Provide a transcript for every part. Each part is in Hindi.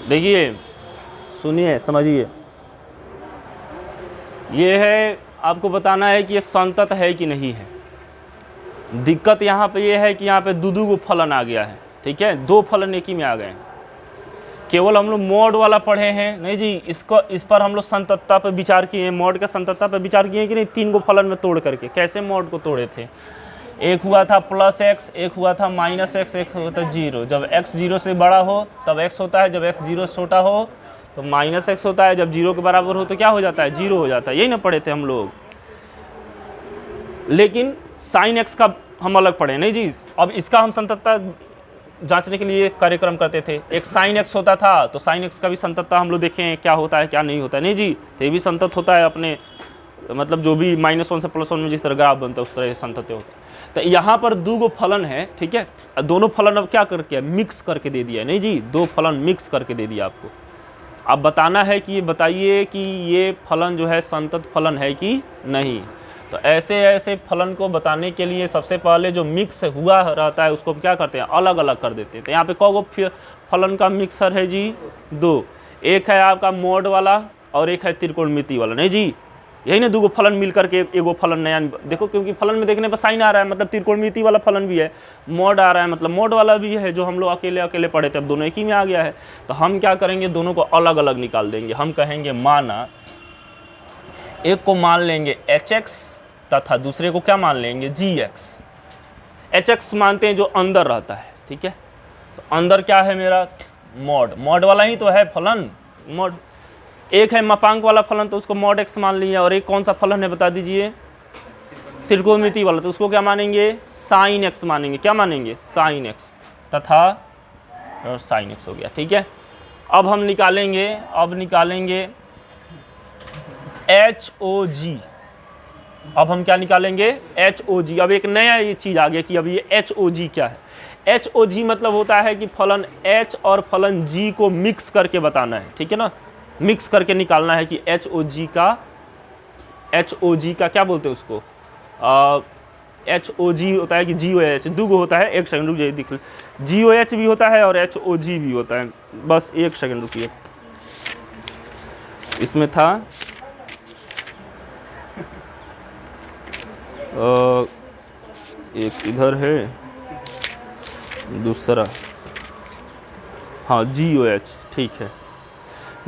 देखिए सुनिए समझिए, ये है आपको बताना है कि ये संतत है कि नहीं है। दिक्कत यहाँ पे ये है कि यहाँ पे दो को फलन आ गया है, ठीक है, दो फलन एक ही में आ गए हैं। केवल हम लोग मॉड वाला पढ़े हैं नहीं जी, इस पर हम लोग संततता पर विचार किए हैं, मॉड का संततता पर विचार किए हैं कि नहीं, 3 को फलन में तोड़ करके। कैसे मॉड को तोड़े थे, एक हुआ था +x, एक हुआ था -x, एक हुआ था 0। जब x 0 से बड़ा हो तब x होता है, जब x 0 से छोटा हो तो -x होता है, जब 0 के बराबर हो तो क्या हो जाता है, 0 हो जाता है। यही ना पढ़े थे हम लोग। लेकिन sin x का हम अलग पढ़े नहीं जी। अब इसका हम संततता जांचने के लिए कार्यक्रम करते थे। एक sin x होता था तो sin x का भी संततता हम लोग देखें क्या होता है क्या नहीं होता है नहीं जी। तो ये भी संतत होता है अपने, मतलब जो भी -1 से +1 में जिस तरह ग्राफ बनता है उस तरह संतत होता है। तो यहाँ पर दो गो फलन है, ठीक है, दोनों फलन अब क्या करके मिक्स करके दे दिया नहीं जी, दो फलन मिक्स करके दे दिया आपको। अब बताना है कि ये बताइए कि ये फलन जो है संतत फलन है कि नहीं। तो ऐसे ऐसे फलन को बताने के लिए सबसे पहले जो मिक्स हुआ रहता है उसको क्या करते हैं, अलग अलग कर देते हैं। तो यहाँ पे कौगो फलन का मिक्सर है जी, दो। एक है आपका मोड वाला और एक है त्रिकोणमिति वाला नहीं जी। यही ना दो फलन मिल करके एगो फलन नया देखो, क्योंकि फलन में देखने पर साइन आ रहा है मतलब त्रिकोणमिति वाला फलन भी है, मोड आ रहा है मतलब मोड वाला भी है, जो हम लोग अकेले अकेले पढ़े थे अब दोनों एक ही में आ गया है। तो हम क्या करेंगे, दोनों को अलग अलग निकाल देंगे। हम कहेंगे माना एक को मान लेंगे hx तथा दूसरे को क्या मान लेंगे gx। hx मानते हैं जो अंदर रहता है, ठीक है, तो अंदर क्या है मेरा मोड, मोड वाला ही तो है फलन मोड। एक है मापांक वाला फलन तो उसको mod x मान लिया, और एक कौन सा फलन है बता दीजिए, त्रिकोणमिति वाला, तो उसको क्या मानेंगे, sin x मानेंगे। क्या मानेंगे, sin x तथा और sin x हो गया, ठीक है। अब हम निकालेंगे, अब निकालेंगे HOG। अब हम क्या निकालेंगे, HOG। अब एक नया ये चीज़ आ गया कि अब ये HOG क्या है। HOG मतलब होता है कि फलन H और फलन G को मिक्स करके बताना है, ठीक है ना, मिक्स करके निकालना है कि HOG का क्या बोलते हैं उसको, HOG होता है कि GOH, दो होता है। एक सेकंड रुक जाइए, दिख GOH भी होता है और HOG भी होता है। बस एक सेकंड रुकिए, इसमें था एक इधर है दूसरा, हाँ GOH, ठीक है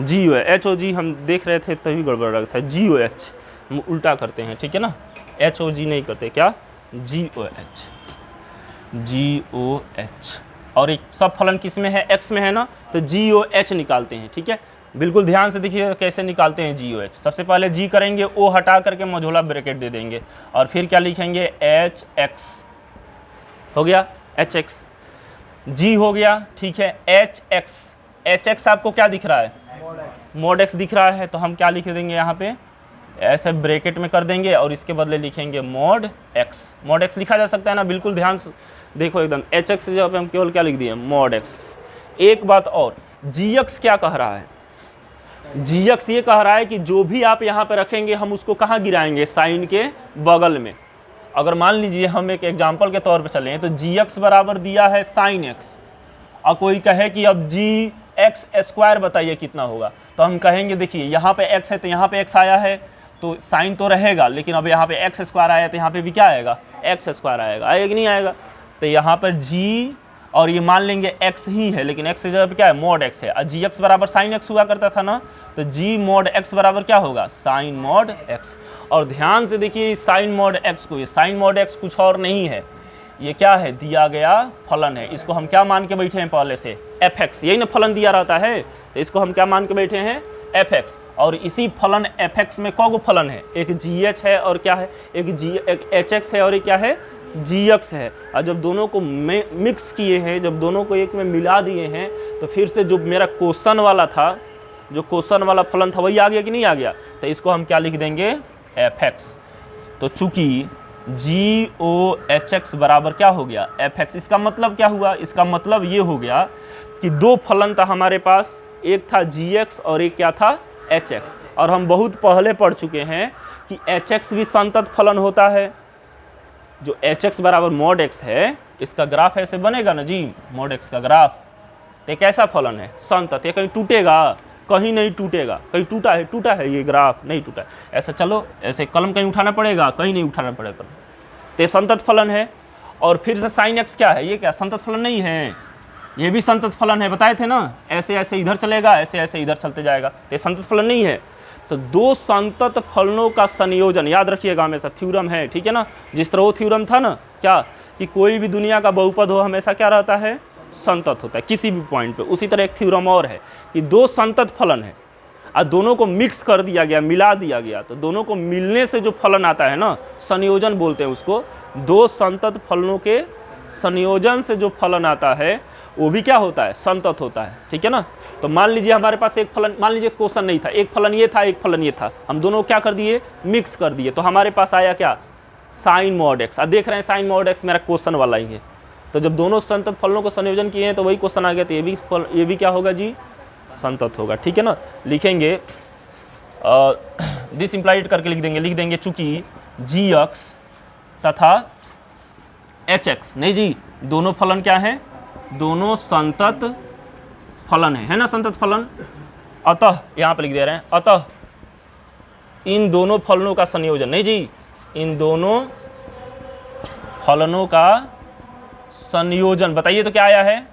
GOH, HOG हम देख रहे थे तभी गड़बड़ लगा था। GOH हम उल्टा करते हैं, ठीक है ना, HOG नहीं करते, क्या GOH। और एक सब फलन किस में है, x में है ना, तो GOH निकालते हैं, ठीक है। बिल्कुल ध्यान से देखिए कैसे निकालते हैं GOH। सबसे पहले G करेंगे, O हटा करके मझोला ब्रैकेट दे देंगे और फिर क्या लिखेंगे, HX हो गया, HX। G हो गया, ठीक है, HX आपको क्या दिख रहा है, mod x दिख रहा है, तो हम क्या लिख देंगे यहाँ पे, ऐसे ब्रैकेट में कर देंगे और इसके बदले लिखेंगे mod x। mod x लिखा जा सकता है ना, बिल्कुल ध्यान से देखो एकदम, hx से जब हम केवल क्या लिख दिए, mod x। एक बात और, gx क्या कह रहा है, gx ये कह रहा है कि जो भी आप यहाँ पे रखेंगे हम उसको कहाँ गिराएंगे, साइन के बगल में। अगर मान लीजिए हम एक एग्जाम्पल के तौर पर चलें तो gx बराबर दिया है sin x, और कोई कहे कि अब gx² बताइए कितना होगा, तो हम कहेंगे देखिए यहाँ पे x है तो यहाँ पे x आया है तो साइन तो रहेगा, लेकिन अब यहाँ पे x² आया तो यहाँ पे भी क्या आएगा, x² आएगा, आएगा कि नहीं आएगा। तो यहाँ पर g और ये मान लेंगे x ही है, लेकिन x की जगह पे क्या है, mod x है, और gx बराबर sin x हुआ करता था ना, तो g mod x बराबर क्या होगा, sin mod x। और ध्यान से देखिए sin mod x को, ये sin mod x कुछ और नहीं है, ये क्या है, दिया गया फलन है। इसको हम क्या मान के बैठे हैं पहले से, fx, यही ना फलन दिया रहता है, तो इसको हम क्या मान के बैठे हैं, fx। और इसी फलन fx में कौन फलन है, एक gh है और क्या है, एक hx है और एक क्या है, gx है। और जब दोनों को मिक्स किए हैं, जब दोनों को एक में मिला दिए हैं, तो फिर से जो मेरा क्वेश्चन वाला था, जो क्वेश्चन वाला फलन था वही आ गया कि नहीं आ गया, तो इसको हम क्या लिख देंगे, fx। तो चूंकि GOHX बराबर क्या हो गया, fx। इसका मतलब क्या हुआ, इसका मतलब ये हो गया कि दो फलन था हमारे पास, एक था gx और एक क्या था, hx। और हम बहुत पहले पढ़ चुके हैं कि hx भी संतत फलन होता है। जो hx बराबर mod x है, इसका ग्राफ ऐसे बनेगा ना जी, mod x का ग्राफ तो ये कैसा फलन है? संतत। ये कहीं टूटेगा? कहीं नहीं टूटेगा। कहीं टूटा है ये ग्राफ? नहीं टूटा है। ऐसा चलो, ऐसे कलम कहीं उठाना पड़ेगा? कहीं नहीं उठाना पड़ेगा कलम। तो ये संतत फलन है। और फिर से साइन एक्स क्या है? ये क्या संतत फलन नहीं है? ये भी संतत फलन है, बताए थे ना, ऐसे ऐसे इधर चलेगा, ऐसे ऐसे इधर चलते जाएगा, तो ये संतत फलन नहीं है। तो दो संतत फलनों का संयोजन, याद रखिएगा हमेशा, थ्योरम है, ठीक है ना। जिस तरह वो थ्योरम था ना, क्या कि कोई भी दुनिया का बहुपद हो हमेशा क्या रहता है? संतत होता है किसी भी पॉइंट पे। उसी तरह एक थ्योरम और है कि दो संतत फलन है और दोनों को मिक्स कर दिया गया, मिला दिया गया, तो दोनों को मिलने से जो फलन आता है ना, संयोजन बोलते हैं उसको। दो संतत फलनों के संयोजन से जो फलन आता है वो भी क्या होता है? संतत होता है, ठीक है ना। तो मान लीजिए हमारे पास एक फलन, मान लीजिए क्वेश्चन नहीं था, एक फलन ये था, एक फलन ये था, हम दोनों क्या कर दिए? मिक्स कर दिए, तो हमारे पास आया क्या? Sine mod x. अब देख रहे हैं साइन मॉड एक्स मेरा क्वेश्चन वाला ही है। तो जब दोनों संतत फलनों को संयोजन किए हैं तो वही क्वेश्चन आ गया, तो ये भी क्या होगा जी? संतत होगा, ठीक है ना। लिखेंगे दिस इम्प्लाइड करके लिख देंगे चूंकि जी एक्स तथा एच एक्स, नहीं जी, दोनों फलन क्या है? दोनों संतत फलन है ना, संतत फलन। अतः यहाँ पे लिख दे रहे हैं, अतः इन दोनों फलनों का संयोजन, नहीं जी, इन दोनों फलनों का संयोजन, बताइए तो क्या आया है?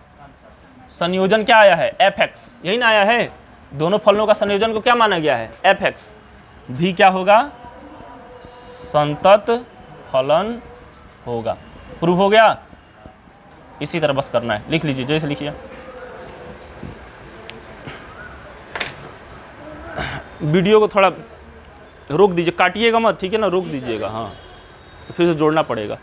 संयोजन क्या आया है? एफ एक्स, यही ना आया है। दोनों फलनों का संयोजन को क्या माना गया है? एफ एक्स भी क्या होगा? संतत फलन होगा। प्रूव हो गया? इसी तरह बस करना है, लिख लीजिए, जैसे लिखिए। वीडियो को थोड़ा रोक दीजिए, काटिएगा मत, ठीक है ना, रोक दीजिएगा, हाँ, तो फिर से जोड़ना पड़ेगा।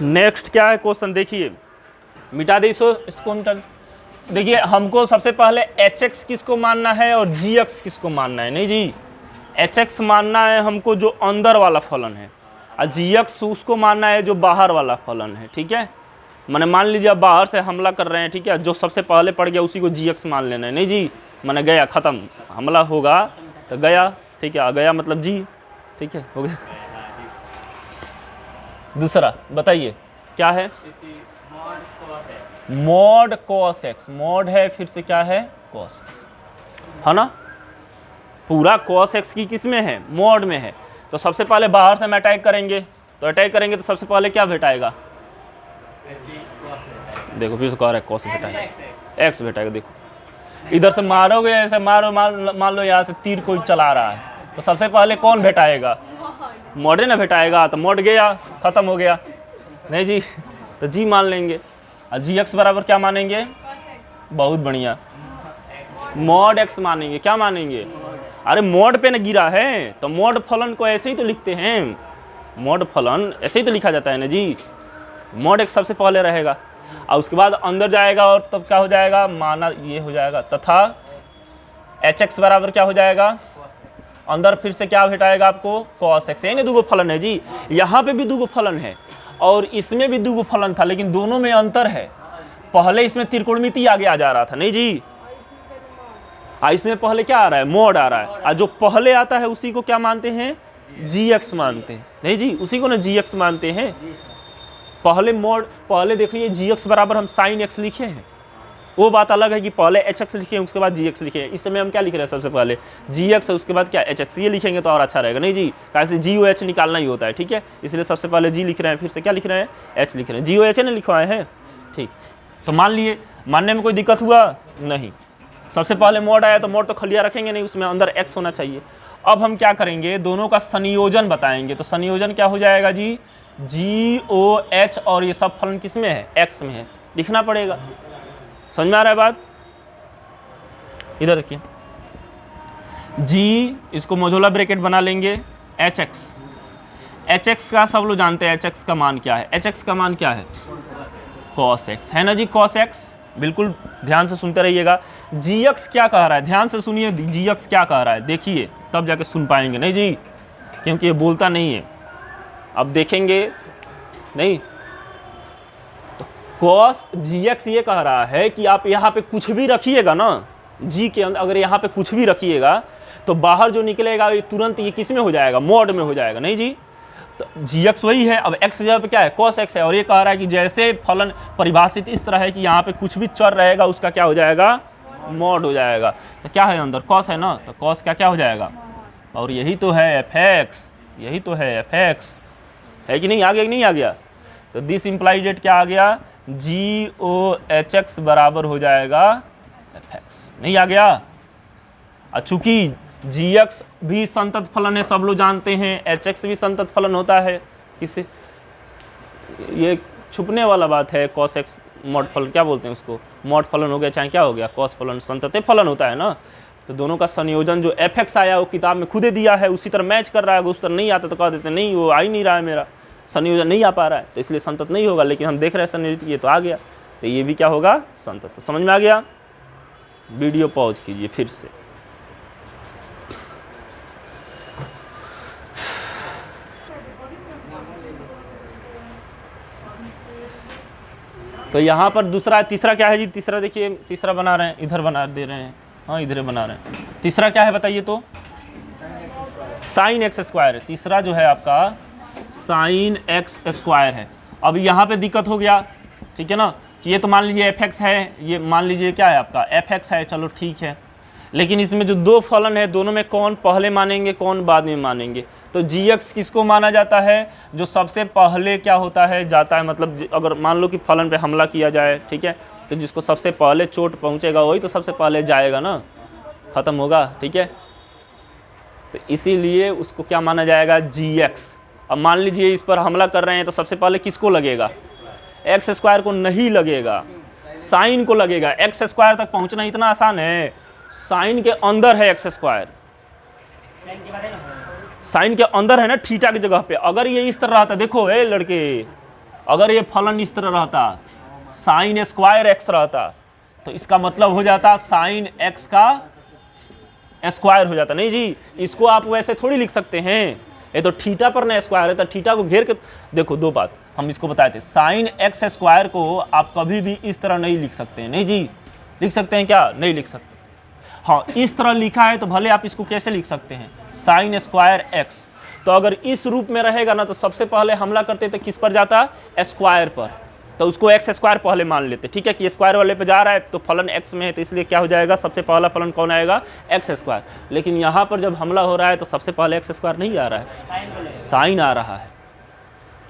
नेक्स्ट क्या है क्वेश्चन? देखिए, मिटा दे इसको मिटा। देखिए, हमको सबसे पहले एच एक्स किसको मानना है और जी एक्स किसको मानना है? नहीं जी, एच एक्स मानना है हमको जो अंदर वाला फलन है, और जी एक्स उसको मानना है जो बाहर वाला फलन है, ठीक है। मैंने मान लीजिए अब बाहर से हमला कर रहे हैं, ठीक है, जो सबसे पहले पड़ गया उसी को जी एक्स मान लेना है। नहीं जी, मैंने गया, ख़त्म, हमला होगा तो गया, ठीक है, आ गया मतलब जी, ठीक है, हो गया। दूसरा बताइए क्या है? मॉड कॉस एक्स, मॉड है, फिर से क्या है? कॉस एक्स, है ना। पूरा कॉस एक्स की किस में है? मॉड में है। तो सबसे पहले बाहर से हम अटैक करेंगे, तो सबसे पहले क्या भेटाएगा? देखो फिर से कह रहा है कॉस भेटाएगा, एक्स भेटाएगा। देखो इधर से मारोगे, ऐसे मान लो यहाँ से तीर कोई चला रहा है, तो सबसे पहले कौन भेटाएगा? मॉड ना भेटाएगा, तो मॉड गया, खत्म हो गया। नहीं जी, तो जी मान लेंगे, और जी एक्स बराबर क्या मानेंगे? बहुत बढ़िया, मॉड एक्स मानेंगे। क्या मानेंगे? अरे मॉड पे न गिरा है, तो मॉड फलन को ऐसे ही तो लिखते हैं, मॉड फलन ऐसे ही तो लिखा जाता है ना जी। मॉड एक्स सबसे पहले रहेगा, और उसके बाद अंदर जाएगा, और तब क्या हो जाएगा? माना ये हो जाएगा, तथा एच एक्स बराबर क्या हो जाएगा? अंदर फिर से क्या भेटाएगा आपको? Cos x. यही ना दूगो फलन है जी, यहाँ पे भी दूगो फलन है और इसमें भी दूगो फलन था, लेकिन दोनों में अंतर है। पहले इसमें त्रिकोणमिति आगे आ जा रहा था, नहीं जी, इसमें पहले क्या आ रहा है? मॉड आ रहा है, और जो पहले आता है उसी को क्या मानते हैं? जी एक्स मानते हैं। नहीं जी, उसी को ना जी एक्स मानते हैं। पहले मॉड, पहले देखिए जी एक्स बराबर हम साइन एक्स लिखे हैं, वो बात अलग है कि पहले एच एक्स लिखे हैं उसके बाद जी एक्स लिखे हैं। इस समय हम क्या लिख रहे हैं? सबसे पहले जी एक्स, उसके बाद क्या? H x. ये लिखेंगे तो और अच्छा रहेगा। नहीं जी, कैसे जी ओ एच निकालना ही होता है, ठीक है, इसलिए सबसे पहले जी लिख रहे हैं, फिर से क्या लिख रहे हैं? एच लिख रहे हैं। जी ओ एच ने लिखवाए हैं, ठीक। तो मान लिए, मानने में कोई दिक्कत हुआ नहीं। सबसे पहले मॉड आया तो मॉड तो खलिया रखेंगे नहीं, उसमें अंदर एक्स होना चाहिए। अब हम क्या करेंगे? दोनों का संयोजन बताएंगे। तो संयोजन क्या हो जाएगा जी? जी ओ एच, और ये सब फलन किस में है? एक्स में है, लिखना पड़ेगा। समझ में आ रहा है बात? इधर देखिए, जी इसको मोजोला ब्रैकेट बना लेंगे, एच एक्स। एच एक्स का सब लोग जानते हैं, एच एक्स का मान क्या है? एच एक्स का मान क्या है? कॉस एक्स, है ना जी, कॉस एक्स। बिल्कुल ध्यान से सुनते रहिएगा। जी एक्स क्या कह रहा है? ध्यान से सुनिए, जी एक्स क्या कह रहा है, देखिए, तब जाके सुन पाएंगे। नहीं जी, क्योंकि ये बोलता नहीं है, अब देखेंगे। नहीं, कॉस जी एक्स ये कह रहा है कि आप यहाँ पे कुछ भी रखिएगा ना, जी के अंदर अगर यहाँ पे कुछ भी रखिएगा तो बाहर जो निकलेगा ये तुरंत ये किस में हो जाएगा, मॉड में हो जाएगा, नहीं जी। तो जी एक्स वही है, अब एक्स जगह पे क्या है, कॉस एक्स है, और ये कह रहा है कि जैसे फलन परिभाषित इस तरह है कि यहाँ पे कुछ भी चर रहेगा उसका क्या हो जाएगा, मॉड हो जाएगा। तो क्या है अंदर, कॉस है ना, तो कॉस क्या क्या हो जाएगा, और यही तो है एफ एक्स, यही तो है एफ एक्स, है कि नहीं, आ गया कि नहीं आ गया। तो दिस इम्प्लाइज डेट क्या आ गया, जी ओ एच एक्स बराबर हो जाएगा एफ एक्स, नहीं आ गया। चूंकि जी एक्स भी संतत फलन है, सब लोग जानते हैं, एच एक्स भी संतत फलन होता है, किसी ये छुपने वाला बात है, कॉस एक्स मॉड फलन क्या बोलते हैं उसको, मॉड फलन हो गया चाहे क्या हो गया, कॉस फलन संतत फलन होता है ना। तो दोनों का संयोजन जो एफ एक्स आया वो किताब में खुदे दिया है, उसी तरह मैच कर रहा है, उस तरह नहीं आता तो कह देते नहीं वो आ ही नहीं रहा है, मेरा संयोजन नहीं आ पा रहा है, तो इसलिए संतत नहीं होगा, लेकिन हम देख रहे हैं संयोजित ये तो आ गया, तो ये भी क्या होगा, संतत। तो समझ में आ गया। वीडियो पॉज कीजिए फिर से। तो यहाँ पर दूसरा तीसरा क्या है जी, तीसरा देखिए, तीसरा बना रहे हैं, इधर बना दे रहे हैं, हाँ इधर बना रहे हैं। तीसरा क्या है बताइए तो, साइन एक्स स्क्वायर। तीसरा जो है आपका साइन एक्स स्क्वायर है। अब यहाँ पे दिक्कत हो गया, ठीक है ना, कि ये तो मान लीजिए एफ एक्स है, ये मान लीजिए क्या है आपका एफ एक्स है, चलो ठीक है, लेकिन इसमें जो दो फलन है दोनों में कौन पहले मानेंगे कौन बाद में मानेंगे। तो जी एक्स किसको माना जाता है, जो सबसे पहले क्या होता है जाता है, मतलब अगर मान लो कि फलन पे हमला किया जाए, ठीक है, तो जिसको सबसे पहले चोट पहुंचेगा वही तो सबसे पहले जाएगा ना, ख़त्म होगा, ठीक है। तो इसीलिए उसको क्या माना जाएगा, जी एक्स। अब मान लीजिए इस पर हमला कर रहे हैं तो सबसे पहले किसको लगेगा, एक्स स्क्वायर को नहीं लगेगा, साइन को लगेगा। एक्स स्क्वायर तक पहुंचना इतना आसान है, साइन के अंदर है एक्स स्क्वायर, साइन के अंदर है ना, थीटा की जगह पे। अगर ये इस तरह रहता, देखो ए लड़के, अगर ये फलन इस तरह रहता, साइन स्क्वायर एक्स रहता, तो इसका मतलब हो जाता साइन एक्स का स्क्वायर हो जाता। नहीं जी, इसको आप वैसे थोड़ी लिख सकते हैं, ये तो थीटा पर ना स्क्वायर है, तो थीटा को घेर के देखो। दो बात हम इसको बताए थे, साइन एक्स स्क्वायर को आप कभी भी इस तरह नहीं लिख सकते हैं। नहीं जी, लिख सकते हैं क्या, नहीं लिख सकते। हाँ, इस तरह लिखा है तो भले आप इसको कैसे लिख सकते हैं, साइन स्क्वायर एक्स। तो अगर इस रूप में रहेगा ना तो सबसे पहले हमला करते तो किस पर जाता, स्क्वायर पर, तो उसको एक्स स्क्वायर पहले मान लेते, ठीक है, कि स्क्वायर वाले पे जा रहा है तो फलन एक्स में है, तो इसलिए क्या हो जाएगा, सबसे पहला फलन कौन आएगा, एक्स स्क्वायर। लेकिन यहाँ पर जब हमला हो रहा है तो सबसे पहले एक्स स्क्वायर नहीं आ रहा है, साइन आ रहा है।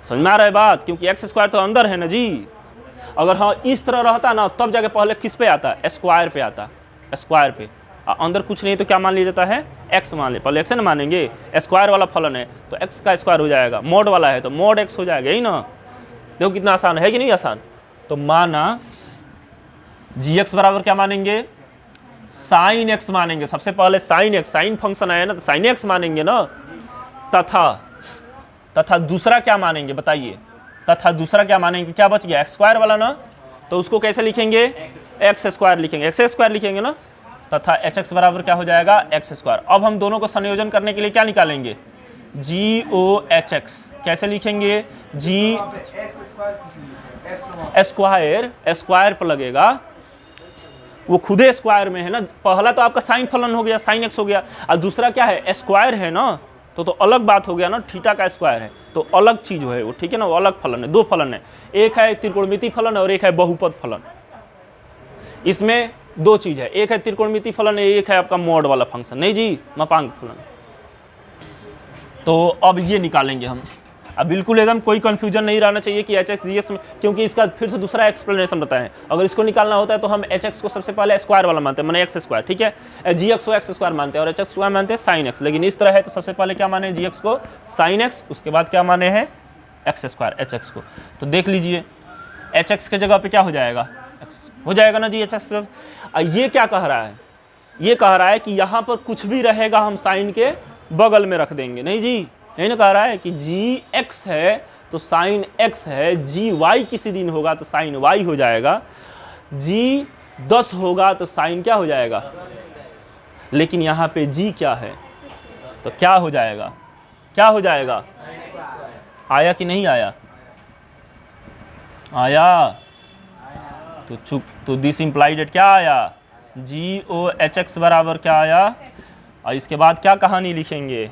समझ में आ रहा है बात, क्योंकि एक्स स्क्वायर तो अंदर है ना जी। अगर हाँ इस तरह रहता ना तब जाके पहले किस पे आता, स्क्वायर पे आता, स्क्वायर पे। अंदर कुछ नहीं तो क्या मान लिया जाता है, एक्स मान ले, पहले एक्स ना मानेंगे, स्क्वायर वाला फलन है तो एक्स का स्क्वायर हो जाएगा, मोड वाला है तो मोड एक्स हो जाएगा, यही ना। देखो कितना आसान है कि नहीं आसान। तो माना जी एक्स बराबर क्या मानेंगे, साइन एक्स मानेंगे, सबसे पहले साइन एक्स, साइन फंक्शन आया ना तो साइन एक्स मानेंगे ना। तथा दूसरा क्या मानेंगे बताइए, तथा दूसरा क्या मानेंगे, क्या बच गया, एक्स स्क्वायर वाला ना, तो उसको कैसे लिखेंगे, एक्स स्क्वायर लिखेंगे, एक्स स्क्वायर लिखेंगे ना। तथा एच एक्स बराबर क्या हो जाएगा, एक्स स्क्वायर। अब हम दोनों को संयोजन करने के लिए क्या निकालेंगे, जी ओ एच एक्स। कैसे लिखेंगे, जी स्क्वायर, स्क्वायर पर लगेगा, वो खुदे स्क्वायर में है ना। पहला तो आपका साइन फलन हो गया, साइन एक्स हो गया, और दूसरा क्या है, स्क्वायर है ना, तो अलग बात हो गया ना, थीटा का स्क्वायर है तो अलग चीज है वो, ठीक है ना, वो अलग फलन है। दो फलन है, एक है त्रिकोणमिति फलन और एक है बहुपद फलन। इसमें दो चीज है, एक है त्रिकोणमिति फलन, एक है आपका मॉड वाला फंक्शन, नहीं जी मापांक फलन। तो अब ये निकालेंगे हम। अब बिल्कुल एकदम कोई कंफ्यूजन नहीं रहना चाहिए कि एच एक्स जी एक्स में, क्योंकि इसका फिर से दूसरा एक्सप्लेनेशन बताएं। अगर इसको निकालना होता है तो हम एच एक्स को सबसे पहले स्क्वायर वाला मानते हैं, मैंने एक्स स्क्वायर, ठीक है, जी एक्स को एक्स स्क्वायर मानते हैं और एच एक्स स्क्वायर मानते हैं साइन एक्स। लेकिन इस तरह है तो सबसे पहले क्या माने, जी एक्स को साइन एक्स, उसके बाद क्या माने हैं, एक्स स्क्वायर एच एक्स को। तो देख लीजिए एच एक्स के जगह पे क्या हो जाएगा, एक्स हो जाएगा ना जी, एच एक्स। ये क्या कह रहा है, ये कह रहा है कि यहाँ पर कुछ भी रहेगा हम साइन के बगल में रख देंगे। नहीं जी, यही ना कह रहा है कि जी एक्स है तो साइन एक्स है, जी वाई किसी दिन होगा तो साइन वाई हो जाएगा, जी 10 होगा तो साइन क्या हो जाएगा। लेकिन यहाँ पे जी क्या है तो क्या हो जाएगा, क्या हो जाएगा, आया कि नहीं आया, आया। तो चुप, तो दिस इंप्लाइड एट क्या आया, जी ओ एच एक्स बराबर क्या आया, और इसके बाद क्या कहानी लिखेंगे,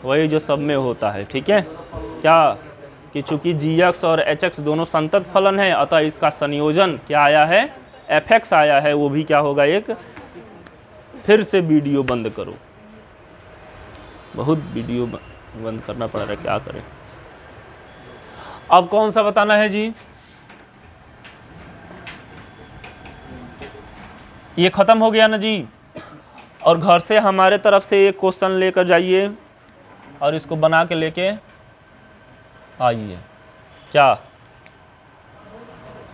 वही जो सब में होता है, ठीक है। क्या कि चूंकि gx और hx दोनों संतत फलन है, अतः इसका संयोजन क्या आया है, fx आया है, वो भी क्या होगा एक। फिर से वीडियो बंद करो, बहुत वीडियो बंद करना पड़ रहा है, क्या करें। अब कौन सा बताना है जी, ये खत्म हो गया ना जी। और घर से हमारे तरफ से एक क्वेश्चन लेकर जाइए और इसको बना के लेके आइए। क्या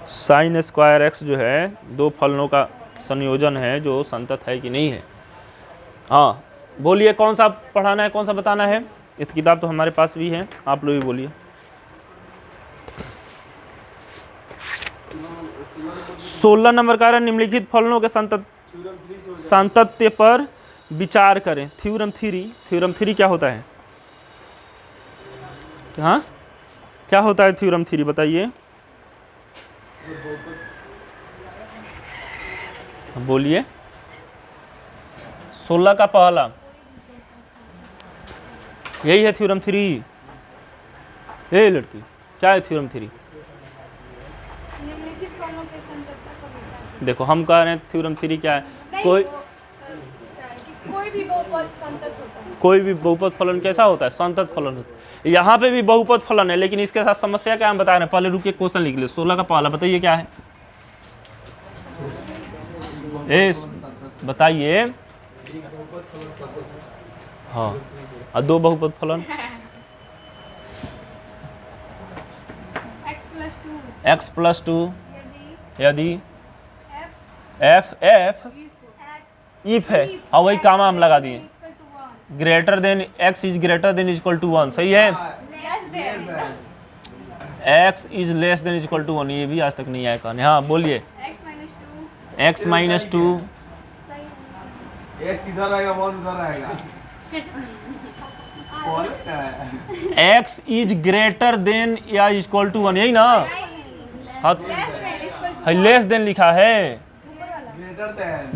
साइन स्क्वायर एक्स जो है दो फलनों का संयोजन है जो संतत है कि नहीं है। हाँ बोलिए, कौन सा पढ़ाना है, कौन सा बताना है। इस किताब तो हमारे पास भी है, आप लोग भी बोलिए। 16 नंबर का है, निम्नलिखित फलनों के सातत्य पर विचार करें। थ्योरम थ्री क्या होता है, हाँ क्या होता है थ्योरम थ्री, बताइए बोलिए। 16 का पहला यही है थ्योरम थ्री। ये लड़की क्या है थ्योरम थ्री, देखो हम कह रहे हैं थ्योरम थ्री क्या है, कोई भी बहुपद संतत होता है। कोई भी बहुपद फलन कैसा होता है, संतत फलन होता है। यहाँ पे भी बहुपद फलन है, लेकिन इसके साथ समस्या क्या हम बता रहे हैं। पहले रुकिए क्वेश्चन लिख ले। 16 का पहला बताइए क्या है, बताइए। हाँ और दो बहुपद फलन x+2 यदि f इफ है, हाँ वही काम हम लगा दिए, greater than x is greater than equal to 1, सही है। x is less than equal to 1, ये भी आज तक नहीं आया कहने। हाँ बोलिए। x माइनस टू, x इधर आएगा 1 उधर आएगा। x इज ग्रेटर देन या इक्वल टू 1, यही ना। हाँ लेस देन लिखा है,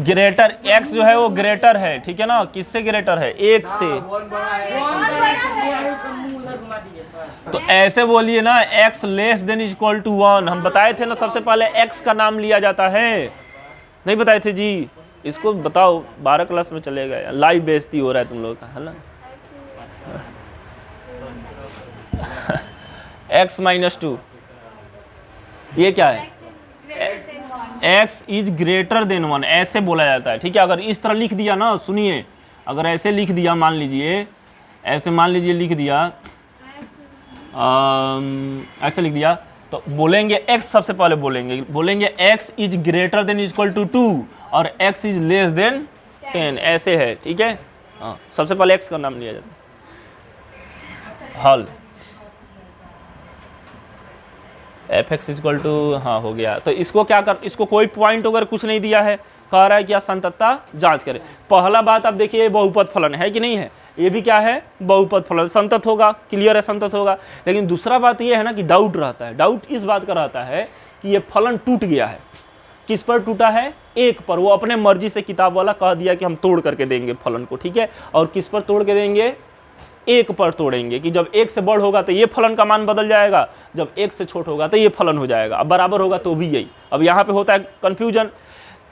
ग्रेटर x जो है वो ग्रेटर है, ठीक है ना। किससे ग्रेटर है, एक से। तो ऐसे बोलिए ना, x less than equal to 1। हम बताए थे ना सबसे पहले x का नाम लिया जाता है, नहीं बताए थे जी। इसको बताओ, 12 क्लास में चलेगा, लाइव बेइज्जती हो रहा है तुम लोगों का, है ना। x माइनस टू ये क्या है, x इज ग्रेटर देन 1, ऐसे बोला जाता है, ठीक है। अगर इस तरह लिख दिया ना, सुनिए, अगर ऐसे लिख दिया, मान लीजिए ऐसे, मान लीजिए लिख दिया, ऐसे लिख दिया, तो बोलेंगे x, सबसे पहले बोलेंगे x is greater than equal to 2 और x इज लेस देन 10, ऐसे है, ठीक है। हाँ सबसे पहले x का नाम लिया जाता है। हल fx इक्वल टू, हाँ हो गया। तो इसको क्या कर, इसको कोई पॉइंट वगैरह कुछ नहीं दिया है, कह रहा है कि संततता जांच करें। पहला बात आप देखिए, बहुपद फलन है कि नहीं है, ये भी क्या है, बहुपद फलन, संतत होगा, क्लियर है, संतत होगा। लेकिन दूसरा बात ये है ना कि डाउट रहता है, डाउट इस बात का रहता है कि ये फलन टूट गया है। किस पर टूटा है, एक पर। वो अपने मर्जी से किताब वाला कह दिया कि हम तोड़ करके देंगे फलन को, ठीक है। और किस पर तोड़ के देंगे, एक पर तोड़ेंगे कि जब एक से बड़ होगा तो ये फलन का मान बदल जाएगा, जब एक से छोट होगा तो ये फलन हो जाएगा, अब बराबर होगा तो भी यही। अब यहाँ पे होता है कंफ्यूजन।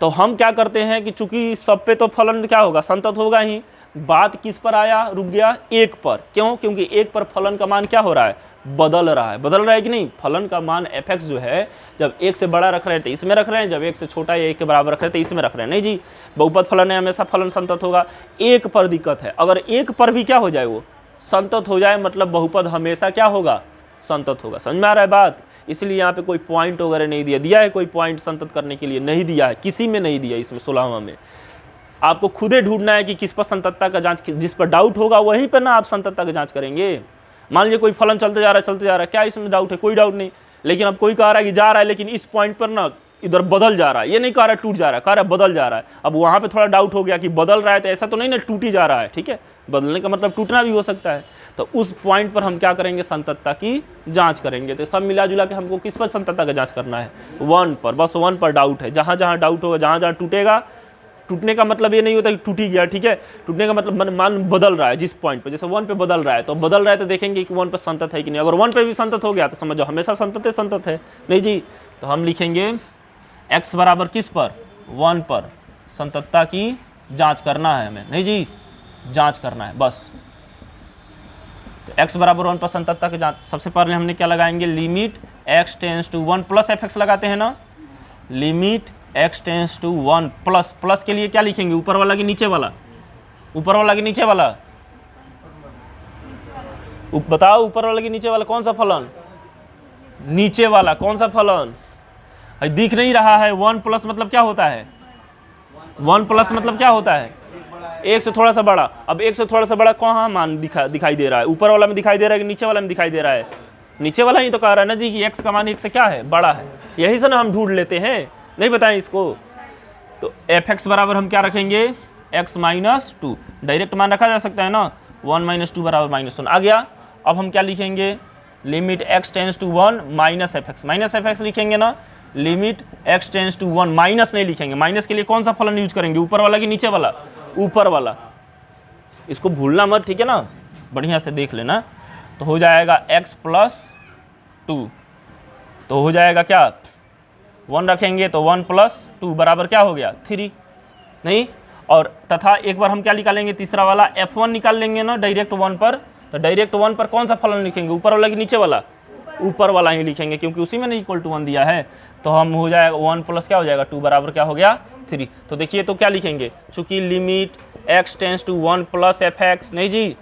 तो हम क्या करते हैं कि चूंकि सब पे तो फलन क्या होगा, संतत होगा ही। बात किस पर आया, रुक गया, एक पर। क्यों, क्योंकि एक पर फलन का मान क्या हो रहा है, बदल रहा है कि नहीं। फलन का मान fx जो है, जब एक से बड़ा रख रहे हैं तो इसमें रख रहे हैं, जब एक से छोटा या एक के बराबर रख रहे हैं तो इसमें रख रहे हैं। नहीं जी, बहुपद फलन है, हमेशा फलन संतत होगा। एक पर दिक्कत है, अगर एक पर भी क्या हो जाए, वो संतत हो जाए, मतलब बहुपद हमेशा क्या होगा, संतत होगा। समझ में आ रहा है बात। इसलिए यहाँ पे कोई पॉइंट वगैरह नहीं दिया है, कोई पॉइंट संतत करने के लिए नहीं दिया है, किसी में नहीं दिया। इसमें 16वां में आपको खुदे ढूंढना है कि किस पर संततता का जांच, जिस पर डाउट होगा वहीं पर ना आप संततता का जांच करेंगे। मान लीजिए कोई फलन चलते जा रहा है, क्या इसमें डाउट है, कोई डाउट नहीं। लेकिन अब कोई कह रहा है कि जा रहा है, लेकिन इस पॉइंट पर ना इधर बदल जा रहा है, ये नहीं कह रहा है टूट जा रहा है, कह रहा है बदल जा रहा है। अब वहाँ पे थोड़ा डाउट हो गया कि बदल रहा है, तो ऐसा तो नहीं ना टूट ही जा रहा है, ठीक है। बदलने का मतलब टूटना भी हो सकता है। तो उस पॉइंट पर हम क्या करेंगे, संततता की जांच करेंगे। तो सब मिला जुला के हमको किस पर संततता का जांच करना है, 1 पर। बस 1 पर डाउट है। जहाँ जहाँ डाउट होगा, जहाँ जहाँ टूटने का मतलब ये नहीं होता कि टूट ही गया, ठीक है। टूटने का मतलब मान बदल रहा है जिस पॉइंट पे, जैसे 1 पे बदल रहा है, तो बदल रहा है तो देखेंगे कि 1 पे संतत है कि नहीं। अगर 1 पे भी संतत हो गया तो समझो हमेशा संतत है नहीं जी। तो हम लिखेंगे x बराबर किस पर, 1 पर संततता की जांच करना है हमें, नहीं जी, जांच करना है बस। तो x बराबर 1 पर संततता की जांच, सबसे पहले हमने क्या लगाएंगे, limit x tends to 1 plus fx लगाते हैं ना, limit x tends to 1 plus, plus के लिए क्या लिखेंगे, ऊपर वाला कि नीचे वाला, ऊपर वाला कि नीचे वाला, बताओ ऊपर वाला कि नीचे वाला, कौन सा फलन, नीचे वाला, कौन सा फलन दिख नहीं रहा है। 1 प्लस मतलब क्या होता है, 1 प्लस मतलब क्या होता है, एक से थोड़ा सा बड़ा। अब एक से थोड़ा सा बड़ा कहाँ मान दिखाई दे रहा है, ऊपर वाला में दिखाई दे रहा है कि नीचे वाला में दिखाई दे रहा है, नीचे वाला ही तो कह रहा है ना जी कि x का मान 1 से क्या है, बड़ा है। यही से ना हम ढूंढ लेते हैं, नहीं बताएं इसको। तो fx बराबर हम क्या रखेंगे, x माइनस 2, डायरेक्ट मान रखा जा सकता है ना, 1 माइनस 2 बराबर -1 आ गया। अब हम क्या लिखेंगे, limit x tends to 1 minus fx लिखेंगे ना, limit x tends to 1, minus नहीं लिखेंगे। माइनस के लिए कौन सा फलन यूज करेंगे, ऊपर वाला कि नीचे वाला, ऊपर वाला, इसको भूलना मत, ठीक है ना, बढ़िया से देख लेना। तो हो जाएगा x प्लस 2, तो हो जाएगा क्या, 1 रखेंगे तो 1 प्लस 2 बराबर क्या हो गया, 3, नहीं। और तथा एक बार हम क्या निकालेंगे, तीसरा वाला f1 निकाल लेंगे ना डायरेक्ट 1 पर। तो डायरेक्ट 1 पर कौन सा फलन लिखेंगे, ऊपर वाला कि नीचे वाला, ऊपर वाला ही लिखेंगे, क्योंकि उसी में इक्वल टू 1 दिया है। तो हम हो जाएगा 1 प्लस क्या हो जाएगा 2 बराबर क्या हो गया 3। तो देखिए तो क्या लिखेंगे, चूंकि limit x tends to 1 plus fx, नहीं जी,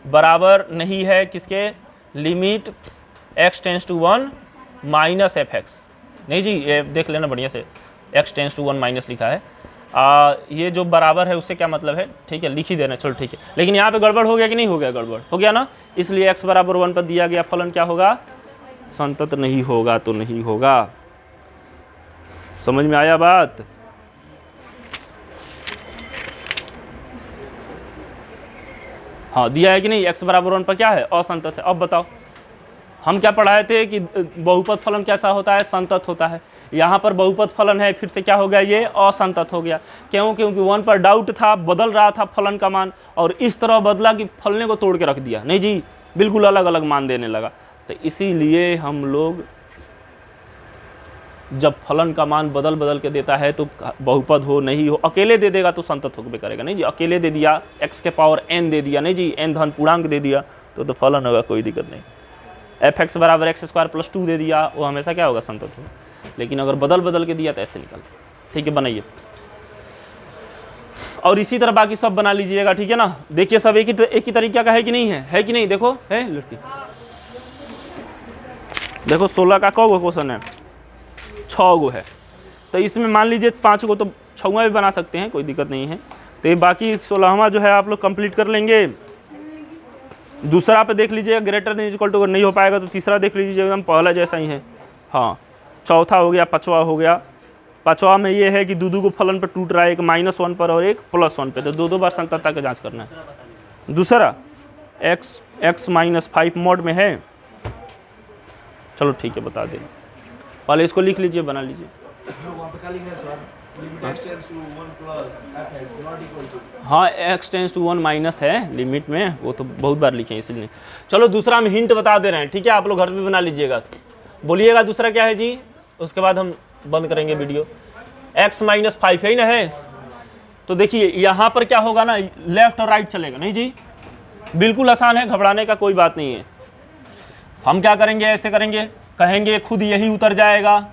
बराबर नहीं है किसके, limit x tends to 1 minus fx, नहीं जी, ये देख लेना बढ़िया से, x टेंस टू 1 माइनस लिखा है। ये जो बराबर है उससे क्या मतलब है, ठीक है, लिख ही देना, चलो ठीक है। लेकिन यहाँ पे गड़बड़ हो गया कि नहीं हो गया, गड़बड़ हो गया ना, इसलिए x बराबर 1 पर दिया गया फलन क्या होगा, संतत नहीं होगा, तो नहीं होगा। समझ में आया बात। हाँ दिया है कि नहीं, x बराबर 1 पर क्या है, असंतत है। अब बताओ हम क्या पढ़ाए थे कि बहुपद फलन कैसा होता है, संतत होता है। यहाँ पर बहुपद फलन है, फिर से क्या हो गया, ये असंतत हो गया। क्यों, क्योंकि 1 पर डाउट था, बदल रहा था फलन का मान, और इस तरह बदला कि फलने को तोड़ के रख दिया, नहीं जी, बिल्कुल अलग अलग मान देने लगा। तो इसीलिए हम लोग जब फलन का मान बदल बदल के देता है तो बहुपद हो नहीं हो, अकेले दे देगा तो संतत होकर करेगा, नहीं जी, अकेले दे दिया, x के पावर n दे दिया, नहीं जी, n धन पूर्णांक दे दिया तो फलन होगा, कोई दिक्कत नहीं। fx बराबर x स्क्वायर प्लस 2 दे दिया, वो हमेशा क्या होगा, संतत होगा। लेकिन अगर बदल बदल के दिया तो ऐसे निकल, ठीक है, बनाइए। और इसी तरह बाकी सब बना लीजिएगा, ठीक है ना। देखिए सब एक ही तरीका का है कि नहीं है कि नहीं, देखो है लड़की, देखो 16 का कौ गो क्वेश्चन है, 6 गो है। तो इसमें मान लीजिए 5 गो, तो 6वां भी बना सकते हैं, कोई दिक्कत नहीं है। तो ये बाकी 16वां जो है आप लोग कंप्लीट कर लेंगे। दूसरा पे देख लीजिएगा, ग्रेटर देन इक्वल टू, अगर नहीं हो पाएगा तो तीसरा देख लीजिए, एकदम पहला जैसा ही है। हाँ, चौथा हो गया, 5वां हो गया। 5वां में ये है कि दो को फलन पर टूट रहा है, एक -1 पर और एक +1 पे, तो दो बार संततता की जांच करना है। दूसरा x -5 मोड में है, चलो ठीक है, बता दें, पहले इसको लिख लीजिए, बना लीजिए। हाँ x टेंस टू 1 माइनस है लिमिट में, वो तो बहुत बार लिखे हैं इसलिए। चलो दूसरा हम हिंट बता दे रहे हैं, ठीक है, आप लोग घर पे बना लीजिएगा, बोलिएगा दूसरा क्या है जी, उसके बाद हम बंद करेंगे वीडियो। x -5 है ही ना है, तो देखिए यहाँ पर क्या होगा ना, लेफ्ट और राइट चलेगा, नहीं जी, बिल्कुल आसान है, घबराने का कोई बात नहीं है। हम क्या करेंगे, ऐसे करेंगे, कहेंगे खुद यही उतर जाएगा,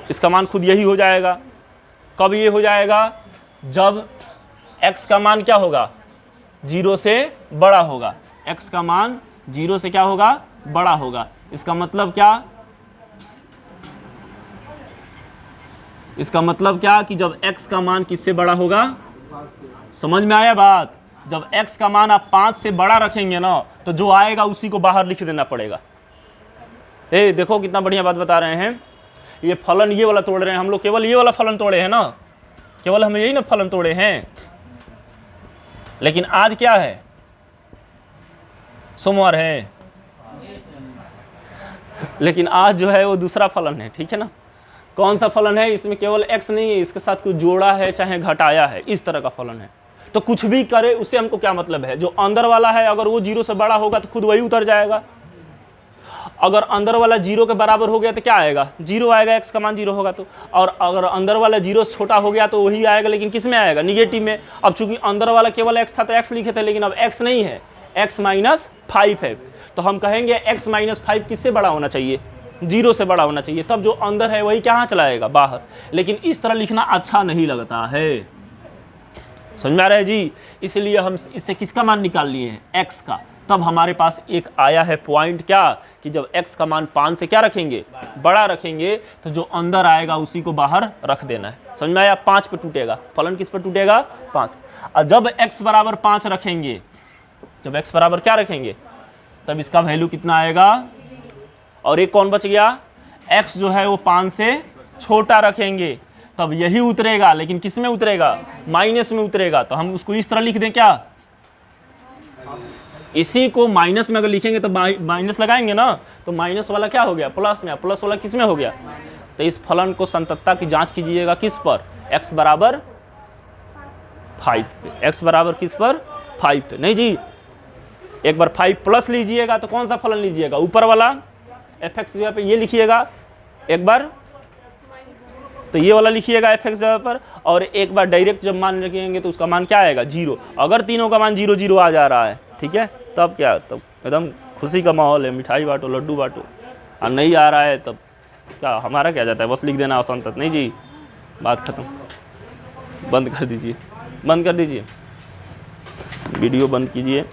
इसका मान खुद यही हो जाएगा। कब ये हो जाएगा, जब x का मान क्या होगा, 0 से बड़ा होगा। x का मान 0 से क्या होगा, बड़ा होगा। इसका मतलब क्या, इसका मतलब क्या कि जब x का मान किससे बड़ा होगा, समझ में आया बात, जब x का मान आप 5 से बड़ा रखेंगे ना, तो जो आएगा उसी को बाहर लिख देना पड़ेगा। देखो कितना बढ़िया बात बता रहे हैं। ये फलन ये वाला तोड़ रहे हैं हम लोग, केवल ये वाला फलन तोड़े हैं ना, केवल हमें यही ना फलन तोड़े हैं। लेकिन आज क्या है, सोमवार है, लेकिन आज जो है वो दूसरा फलन है, ठीक है ना। कौन सा फलन है, इसमें केवल x नहीं है, इसके साथ कुछ जोड़ा है चाहे घटाया है, इस तरह का फलन है। तो कुछ भी करे उससे हमको क्या मतलब है, जो अंदर वाला है अगर वो 0 से बड़ा होगा तो खुद वही उतर जाएगा। अगर अंदर वाला 0 के बराबर हो गया तो क्या आएगा, 0 आएगा, x का मान 0 होगा तो। और अगर अंदर वाला 0 से छोटा हो गया तो वही आएगा, लेकिन किस में आएगा, निगेटिव में। अब चूंकि अंदर वाला केवल x था तो x लिखे थे, लेकिन अब x नहीं है, x माइनस 5 है, तो हम कहेंगे x माइनस 5 किससे बड़ा होना चाहिए, 0 से बड़ा होना चाहिए, तब जो अंदर है वही कहाँ चला जाएगा, बाहर। लेकिन इस तरह लिखना अच्छा नहीं लगता है, समझ में आ रहा है जी। इसलिए हम इससे किसका मान निकाल लिए हैं, x का। तब हमारे पास एक आया है पॉइंट क्या, कि जब x का मान 5 से क्या रखेंगे, बड़ा रखेंगे, तो जो अंदर आएगा उसी को बाहर रख देना है। समझ में आया, 5 पे टूटेगा फलन, किस पे टूटेगा, 5। और जब x बराबर 5 रखेंगे, जब x बराबर क्या रखेंगे, तब इसका वैल्यू कितना आएगा। और एक कौन बच गया, x जो है वो 5 से छोटा रखेंगे, तब यही उतरेगा, लेकिन किस में उतरेगा, माइनस में उतरेगा। तो हम उसको इस तरह लिख दें क्या, इसी को माइनस में अगर लिखेंगे तो माइनस लगाएंगे ना, तो माइनस वाला क्या हो गया, प्लस में, प्लस वाला किस में हो गया। तो इस फलन को संततता की जांच कीजिएगा किस पर, x बराबर 5 पे, x बराबर किस पर, 5 पे। नहीं जी, एक बार 5 प्लस लीजिएगा तो कौन सा फलन लीजिएगा, ऊपर वाला fx जगह पे ये लिखिएगा एक बार, तो ये वाला लिखिएगा fx जगह पर, और एक बार डायरेक्ट जब मान रखेंगे तो उसका मान क्या आएगा, 0। अगर तीनों का मान 0 0 आ जा रहा है, ठीक है, तब क्या, तब एकदम खुशी का माहौल है, मिठाई बांटो, लड्डू बांटो। और नहीं आ रहा है तब क्या, हमारा क्या जाता है, बस लिख देना असंतत। नहीं जी, बात खत्म, बंद कर दीजिए, बंद कर दीजिए, वीडियो बंद कीजिए।